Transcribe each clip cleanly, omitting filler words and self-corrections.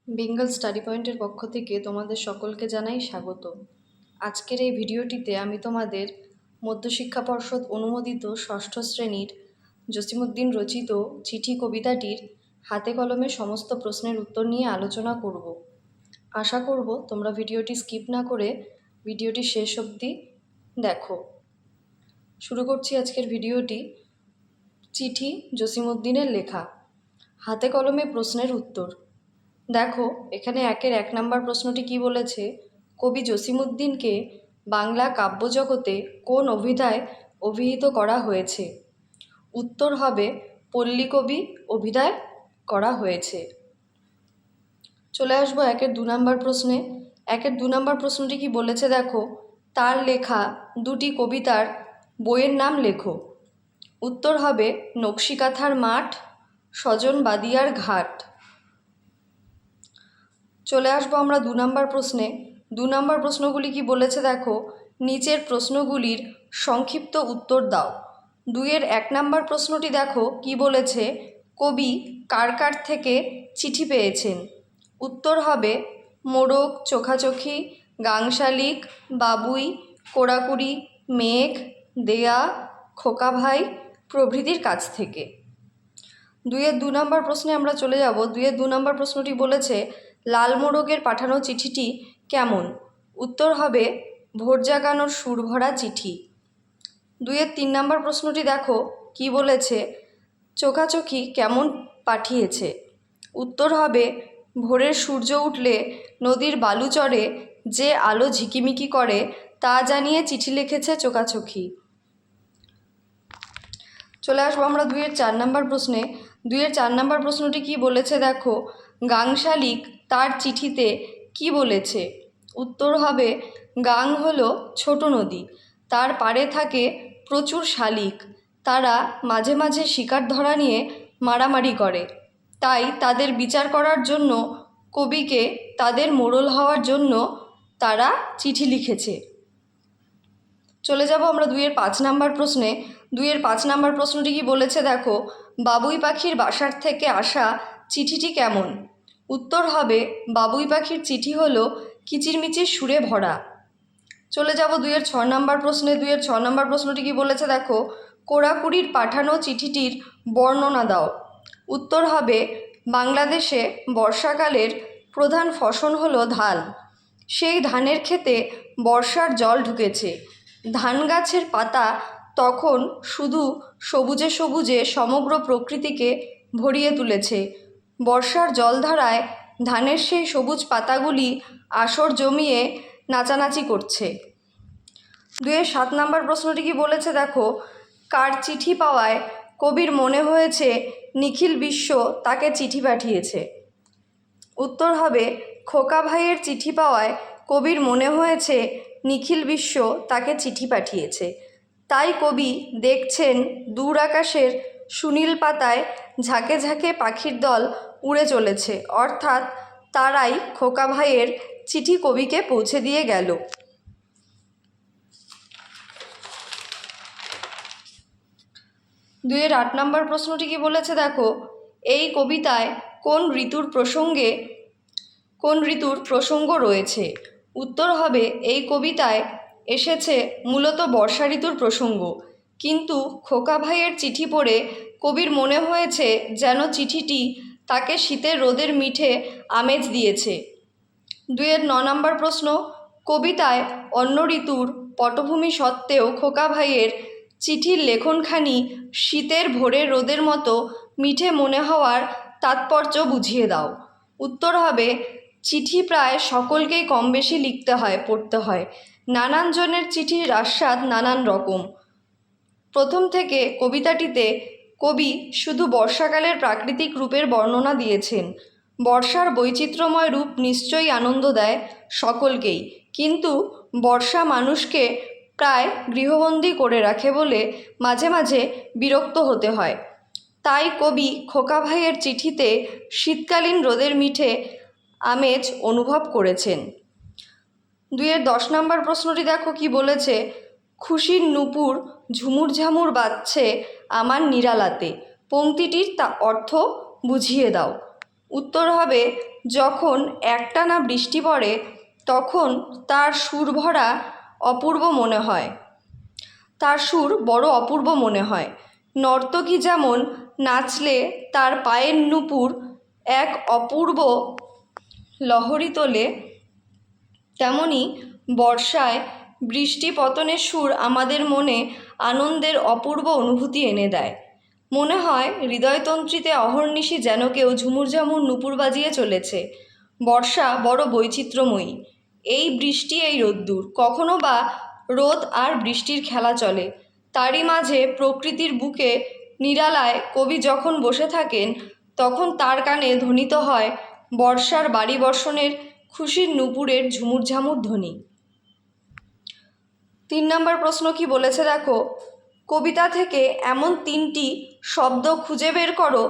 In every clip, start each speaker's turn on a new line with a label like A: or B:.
A: Bengal study পয়েন্টের পক্ষ থেকে তোমাদের সকলকে জানাই স্বাগত। আজকের এই ভিডিওটিতে আমি তোমাদের মধ্যশিক্ষা পর্ষদ অনুমোদিত ষষ্ঠ শ্রেণীর জসিমউদ্দিন রচিত চিঠি কবিতাটির হাতে কলমে সমস্ত প্রশ্নের উত্তর নিয়ে আলোচনা করব। আশা করব তোমরা ভিডিওটি স্কিপ না করে ভিডিওটি শেষ অবধি দেখো। শুরু করছি আজকের ভিডিওটি। চিঠি জসিমউদ্দিনের লেখা, হাতে কলমে প্রশ্নের উত্তর। দেখো এখানে 1 নম্বর প্রশ্নটি কি বলেছে, কবি জসিমউদ্দিনকে বাংলা কাব্যজগতে কোন অভিধায় অভিহিত করা হয়েছে? উত্তর হবে পল্লীকবি অভিধায় করা হয়েছে। চলে আসবো 2 নম্বর প্রশ্নে। 2 নম্বর প্রশ্নটি কি বলেছে দেখো, তার লেখা দুটি কবিতার বইয়ের নাম লেখো। উত্তর হবে নকশিকাঁথার মাঠ, সজন বাদিয়ার ঘাট। চলে আসবো আমরা 2 নম্বর প্রশ্নে। 2 নম্বর প্রশ্নগুলি কি বলেছে দেখো, নিচের প্রশ্নগুলির সংক্ষিপ্ত উত্তর দাও। 1 নম্বর প্রশ্নটি দেখো কি বলেছে, কবি কার কার থেকে চিঠি পেয়েছেন? উত্তর হবে মোড়ক, চোখাচোখি, গাংশালিক, বাবুই, কোড়াকুড়ি, মেঘ, দেয়া, খোকাভাই প্রভৃতির কাছ থেকে। 2 নম্বর প্রশ্নে আমরা চলে যাব। 2 নম্বর প্রশ্নটি বলেছে লাল মোড়কের পাঠানো চিঠিটি কেমন? উত্তর হবে ভোর জাগানোর সুর ভরা চিঠি। 3 নম্বর প্রশ্নটি দেখো কি বলেছে, চোখাচোখি কেমন পাঠিয়েছে? উত্তর হবে ভোরের সূর্য উঠলে নদীর বালুচরে যে আলো ঝিকিমিকি করে তা জানিয়ে চিঠি লিখেছে চোখাচোখি। চলে আসবো আমরা 4 নম্বর প্রশ্নে। 4 নম্বর প্রশ্নটি কি বলেছে দেখো, গাংশালিক তার চিঠিতে কি বলেছে? উত্তর হবে গাং হলো ছোট নদী, তার পাড়ে থাকে প্রচুর শালিক, তারা মাঝে মাঝে শিকার ধরা নিয়ে মারামারি করে, তাই তাদের বিচার করার জন্য কবিকে তাদের মোড়ল হওয়ার জন্য তারা চিঠি লিখেছে। চলে যাব আমরা 5 নম্বর প্রশ্নে। 5 নম্বর প্রশ্নটি কি বলেছে দেখো, বাবুই পাখির বাসার থেকে আসা চিঠিটি কেমন? উত্তর হবে বাবুই পাখির চিঠি হলো কিচিরমিচির সুরে ভরা। চলে যাব 6 নম্বর প্রশ্নে। 6 নম্বর প্রশ্নটি কি বলেছে দেখো, কোড়াকুড়ির পাঠানো চিঠিটির বর্ণনা দাও। উত্তর হবে বাংলাদেশে বর্ষাকালের প্রধান ফসল হলো ধান, সেই ধানের ক্ষেতে বর্ষার জল ঢুকেছে, ধান গাছের পাতা তখন শুধু সবুজে সবুজে সমগ্র প্রকৃতিকে ভরিয়ে তুলেছে, বর্ষার জলধারায় ধানের সেই সবুজ পাতাগুলি আসর জমিয়ে নাচানাচি করছে। 7 নম্বর প্রশ্নটি কি বলেছে দেখো, কার চিঠি পাওয়ায় কবির মনে হয়েছে নিখিল বিশ্ব তাকে চিঠি পাঠিয়েছে? উত্তর হবে খোকা ভাইয়ের চিঠি পাওয়ায় কবির মনে হয়েছে নিখিল বিশ্ব তাকে চিঠি পাঠিয়েছে। তাই কবি দেখছেন দূর আকাশের সুনীল পাতায় ঝাঁকে ঝাঁকে পাখির দল উড়ে চলেছে, অর্থাৎ তারাই খোকা ভাইয়ের চিঠি কবিকে পৌঁছে দিয়ে গেল। 8 নম্বর প্রশ্নটি কি বলেছে দেখো, এই কবিতায় কোন ঋতুর প্রসঙ্গ রয়েছে? উত্তর হবে এই কবিতায় এসেছে মূলত বর্ষা ঋতুর প্রসঙ্গ, কিন্তু খোকা ভাইয়ের চিঠি পড়ে কবির মনে হয়েছে যেন চিঠিটি তাকে শীতের রোদের মিঠে আমেজ দিয়েছে। 9 নম্বর প্রশ্ন, কবিতায় অন্য ঋতুর পটভূমি সত্ত্বেও খোকা ভাইয়ের চিঠির লেখনখানি শীতের ভোরের রোদের মতো মিঠে মনে হওয়ার তাৎপর্য বুঝিয়ে দাও। উত্তর হবে চিঠি প্রায় সকলকেই কম বেশি পড়তে হয়, নানান জনের চিঠির আস্বাদ নানান রকম। প্রথম থেকে কবিতাটিতে কবি শুধু বর্ষাকালের প্রাকৃতিক রূপের বর্ণনা দিয়েছেন। বর্ষার বৈচিত্র্যময় রূপ নিশ্চয়ই আনন্দ দেয় সকলকেই, কিন্তু বর্ষা মানুষকে প্রায় গৃহবন্দী করে রাখে বলে মাঝে মাঝে বিরক্ত হতে হয়। তাই কবি খোকা ভাইয়ের চিঠিতে শীতকালীন রোদের মিঠে আমেজ অনুভব করেছেন। 10 নম্বর প্রশ্নটি দেখো কি বলেছে, খুশির নূপুর ঝুমুর ঝামুর বাজছে আমার নিরালাতে, পংক্তিটির অর্থ বুঝিয়ে দাও। উত্তর হবে যখন একটানা বৃষ্টি পড়ে তখন তার সুর ভরা অপূর্ব মনে হয়, তার সুর বড় অপূর্ব মনে হয়। নর্তকী যেমন নাচলে তার পায়ের নূপুর এক অপূর্ব লহরী তোলে, তেমনি বর্ষায় বৃষ্টি পতনের সুর আমাদের মনে আনন্দের অপূর্ব অনুভূতি এনে দেয়। মনে হয় হৃদয়তন্ত্রীতে অহর্নিশি যেন কেউ ঝুমুরঝামুর নূপুর বাজিয়ে চলেছে। বর্ষা বড় বৈচিত্র্যময়ী। এই বৃষ্টি, এই রোদ্দুর, কখনো বা রোদ আর বৃষ্টির খেলা চলে। তারই মাঝে প্রকৃতির বুকে নিরালায় কবি যখন বসে থাকেন তখন তার কানে ধ্বনিত হয় বর্ষার বাড়ি বর্ষণের খুশির নূপুরের ঝুমুরঝামুর ধ্বনি। 3 নম্বর প্রশ্ন কি বলেছে দেখো, কবিতা থেকে এমন 3টি শব্দ খুঁজে বের করো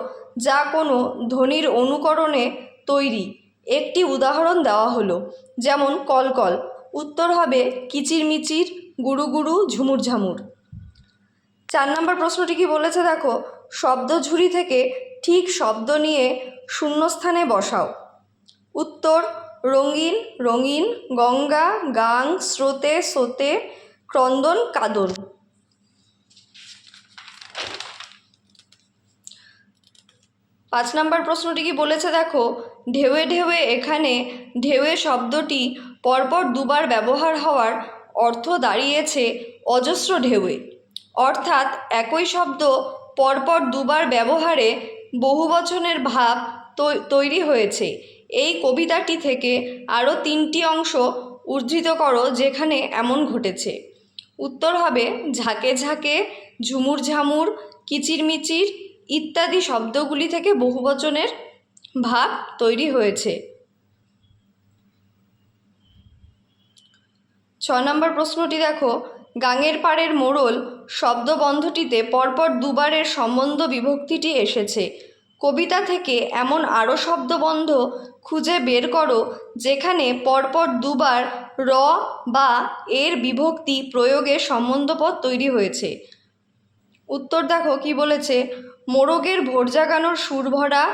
A: যা কোনো ধ্বনির অনুকরণে তৈরি। একটি উদাহরণ দেওয়া হলো, যেমন কলকল। উত্তর হবে কিচিরমিচির, গুরুগুরু, ঝুমুরঝামুর। 4 নম্বর প্রশ্নটি কি বলেছে দেখো, শব্দঝুরি থেকে ঠিক শব্দ নিয়ে শূন্যস্থানে বসাও। উত্তর রঙিন, রঙিন, গঙ্গা, গাং, স্রোতে, সোতে, ক্রন্দন, কাদন। 5 নম্বর প্রশ্নটি কি বলেছে দেখো, ঢেউয়ে ঢেউয়ে। এখানে ঢেউয়ে শব্দটি পরপর দুবার ব্যবহার হওয়ার অর্থ দাঁড়িয়েছে অজস্র ঢেউয়ে, অর্থাৎ একই শব্দ পরপর দুবার ব্যবহারে বহুবচনের ভাব তৈরি হয়েছে। এই কবিতাটি থেকে আরও 3টি অংশ উদ্ধৃত করো যেখানে এমন ঘটেছে। উত্তর হবে ঝাঁকে ঝাঁকে, ঝুমুর ঝামুর, কিচিরমিচির ইত্যাদি শব্দগুলি থেকে বহুবচনের ভাব তৈরি হয়েছে। 6 নম্বর প্রশ্নটি দেখো, গাঙের পাড়ের মোড়ল শব্দবন্ধটিতে পরপর দুবারের সম্বন্ধ বিভক্তিটি এসেছে। কবিতা থেকে এমন আরও শব্দবন্ধ খুঁজে বের করো যেখানে পরপর দুবার র বা এর বিভক্তি প্রয়োগে সম্বন্ধপদ তৈরি হয়েছে। উত্তর দেখো কি বলেছে, মোরগের ভোর জাগানোর সুর ভরা,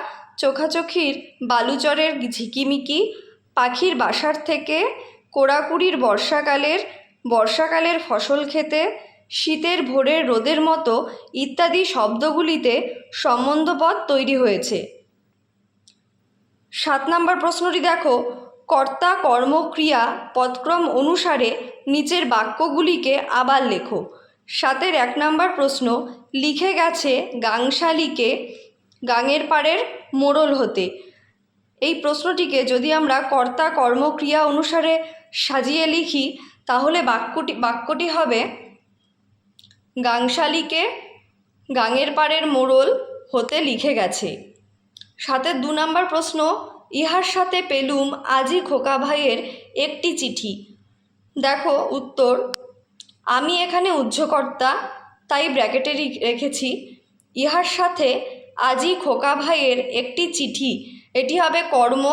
A: চোখাচোখির বালুচরের ঝিকিমিকি, পাখির বাসার থেকে, কোড়াকুড়ির বর্ষাকালের ফসল খেতে, শীতের ভোরের রোদের মতো ইত্যাদি শব্দগুলিতে সম্বন্ধপদ তৈরি হয়েছে। 7 নম্বর প্রশ্নটি দেখো, কর্তা কর্ম ক্রিয়া পদক্রম অনুসারে নিচের বাক্যগুলিকে আবার লেখো। 7-এর 1 নম্বর প্রশ্ন, লিখে গেছে গাংশালীকে গাঙের পাড়ের মোড়ল হতে। এই প্রশ্নটিকে যদি আমরা কর্তা কর্ম ক্রিয়া অনুসারে সাজিয়ে লিখি তাহলে বাক্যটি হবে গাংশালীকে গাঙের পাড়ের মোড়ল হতে লিখে গেছে। 7-এর 2 নম্বর প্রশ্ন, ইহার সাথে পেলুম আজি খোকা ভাইয়ের একটি চিঠি। দেখো উত্তর, আমি এখানে উহ্যকর্তা তাই ব্র্যাকেটে রেখেছি। ইহার সাথে আজি খোকা ভাইয়ের একটি চিঠি, এটি হবে কর্ম,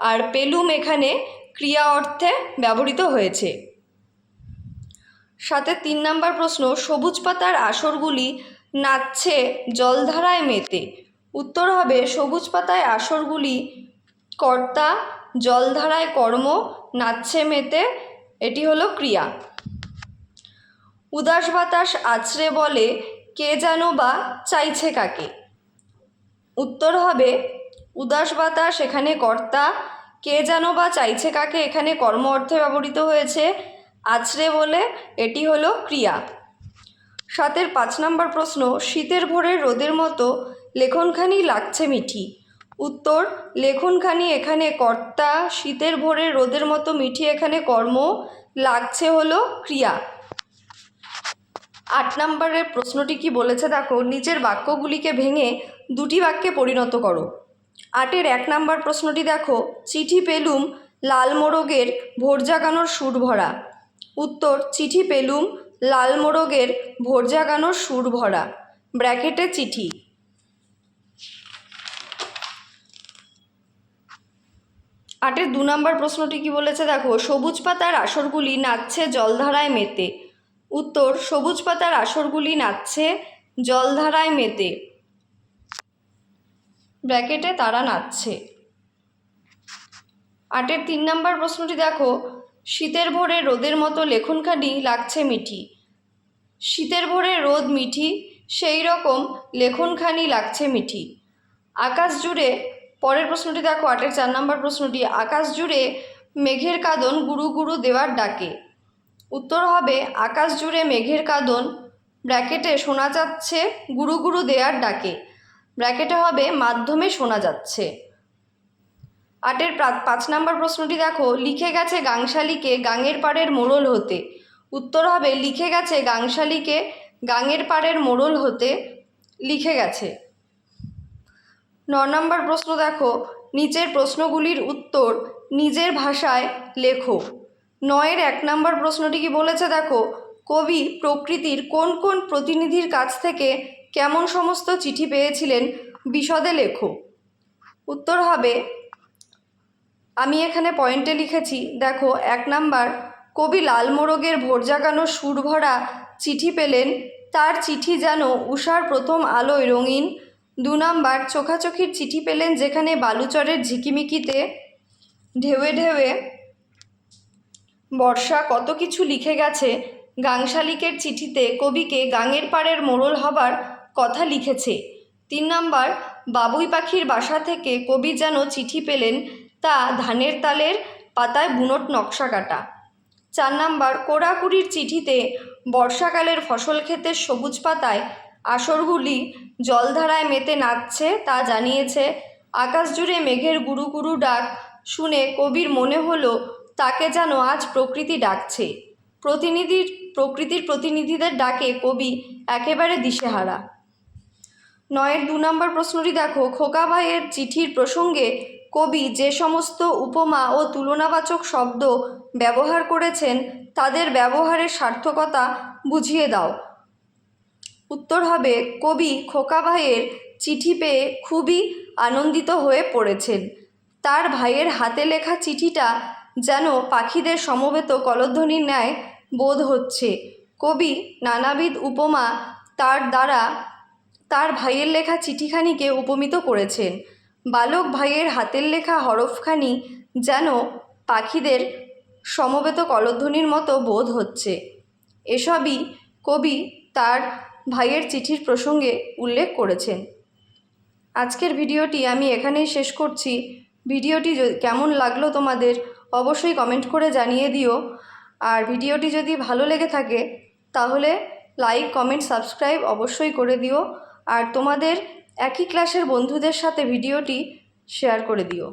A: আর পেলুম এখানে ক্রিয়া অর্থে ব্যবহৃত হয়েছে। 7-এর 3 নম্বর প্রশ্ন, সবুজ পাতার আসরগুলি নাচছে জলধারায় মেতে। উত্তর হবে সবুজ পাতায় আসরগুলি কর্তা, জলধারায় কর্ম, নাচছে মেতে, এটি হলো ক্রিয়া। উদাস বাতাস আছড়ে বলে কে যেন বা চাইছে কাকে। উত্তর হবে উদাস বাতাস এখানে কর্তা, কে যেন বা চাইছে কাকে এখানে কর্ম অর্থে ব্যবহৃত হয়েছে, আছড়ে বলে এটি হলো ক্রিয়া। 7-এর 5 নম্বর প্রশ্ন, শীতের ভোরের রোদের মতো লেখনখানি লাগছে মিঠি। উত্তর, লেখনখানি এখানে কর্তা, শীতের ভোরের রোদের মতো মিঠি এখানে কর্ম, লাগছে হলো ক্রিয়া। 8 নম্বরের প্রশ্নটি কি বলেছে দেখো, নিচের বাক্যগুলিকে ভেঙে 2টি বাক্যে পরিণত করো। 8-এর 1 নম্বর প্রশ্নটি দেখো, চিঠি পেলুম লাল মোরগের ভোর জাগানোর সুর ভরা। উত্তর, চিঠি পেলুম লাল মোরগের ভোর জাগানোর সুর ভরা, ব্র্যাকেটে চিঠি। 8-এর 2 নম্বর প্রশ্নটি কি বলেছে দেখো, সবুজ পাতার আসরগুলি নাচছে জলধারায় মেতে। উত্তর, সবুজ পাতার আসরগুলি নাচছে জলধারায় মেতে, ব্র্যাকেটে তারা নাচছে। 8-এর 3 নম্বর প্রশ্নটি দেখো, শীতের ভোরে রোদের মতো লেখনখানি লাগছে মিঠি। শীতের ভোরে রোদ মিঠি, সেই রকম লেখনখানি লাগছে মিঠি। আকাশ জুড়ে, পরের প্রশ্নটি দেখো 8-এর 4 নম্বর প্রশ্নটি, আকাশ জুড়ে মেঘের কাঁদন গুরু গুরু দেওয়ার ডাকে। উত্তর হবে আকাশ জুড়ে মেঘের কাঁদন, ব্র্যাকেটে শোনা যাচ্ছে গুরু গুরু দেওয়ার ডাকে, ব্র্যাকেটে হবে মাধ্যমে শোনা যাচ্ছে। 8-এর 5 নম্বর প্রশ্নটি দেখো, লিখে গেছে গাংশালীকে গাঙের পাড়ের মোড়ল হতে। উত্তর হবে লিখে গেছে গাংশালীকে গাঙের পাড়ের মোড়ল হতে, লিখে গেছে। 9 নম্বর প্রশ্ন দেখো, নিচের প্রশ্নগুলির উত্তর নিজের ভাষায় লেখো। 9-এর 1 নম্বর প্রশ্নটি কি বলেছে দেখো, কবি প্রকৃতির কোন কোন প্রতিনিধির কাছ থেকে কেমন সমস্ত চিঠি পেয়েছিলেন বিশদে লেখো। উত্তর হবে, আমি এখানে পয়েন্টে লিখেছি দেখো, 1 নাম্বার, কবি লালমোরগের ভোর জাগানো সুর ভরা চিঠি পেলেন, তার চিঠি যেন উষার প্রথম আলোয় রঙিন। 2 নাম্বার, চোখাচোখির চিঠি পেলেন যেখানে বালুচরের ঝিকিমিকিতে ঢেউয়ে ঢেউয়ে বর্ষা কত কিছু লিখে গেছে। গাংশালিকের চিঠিতে কবিকে গাঙের পাড়ের মোড়ল হবার কথা লিখেছে। 3 নাম্বার, বাবুই পাখির বাসা থেকে কবি যেন চিঠি পেলেন, তা ধানের তালের পাতায় বুনট নকশা কাটা। 4 নাম্বার, কোড়াকুড়ির চিঠিতে বর্ষাকালের ফসল ক্ষেতের সবুজ পাতায় আসরগুলি জলধারায় মেতে নাচছে তা জানিয়েছে। আকাশ জুড়ে মেঘের গুরু গুরু ডাক শুনে কবির মনে হলো তাকে যেন আজ প্রকৃতি ডাকছে। প্রকৃতির প্রতিনিধিদের ডাকে কবি একেবারে দিশেহারা। 9-এর 2 নম্বর প্রশ্নটি দেখো, খোকা ভাইয়ের চিঠির প্রসঙ্গে কবি যে সমস্ত উপমা ও তুলনাবাচক শব্দ ব্যবহার করেছেন তাদের ব্যবহারের সার্থকতা বুঝিয়ে দাও। উত্তর হবে, কবি খোকা ভাইয়ের চিঠি পেয়ে খুবই আনন্দিত হয়ে পড়েছেন। তার ভাইয়ের হাতে লেখা চিঠিটা যেন পাখিদের সমবেত কলধ্বনির ন্যায় বোধ হচ্ছে। কবি নানাবিধ উপমা তার দ্বারা তার ভাইয়ের লেখা চিঠিখানিকে উপমিত করেছেন। বালক ভাইয়ের হাতের লেখা হরফখানি যেন পাখিদের সমবেত কলধ্বনির মতো বোধ হচ্ছে। এসবই কবি তার ভাইয়ের চিঠির প্রসঙ্গে উল্লেখ করেছেন। আজকের ভিডিওটি আমি এখানেই শেষ করছি। ভিডিওটি কেমন লাগলো তোমাদের অবশ্যই কমেন্ট করে জানিয়ে দিও। আর ভিডিওটি যদি ভালো লেগে থাকে তাহলে লাইক, কমেন্ট, সাবস্ক্রাইব অবশ্যই করে দিও। আর তোমাদের একই ক্লাসের বন্ধুদের সাথে ভিডিওটি শেয়ার করে দিও।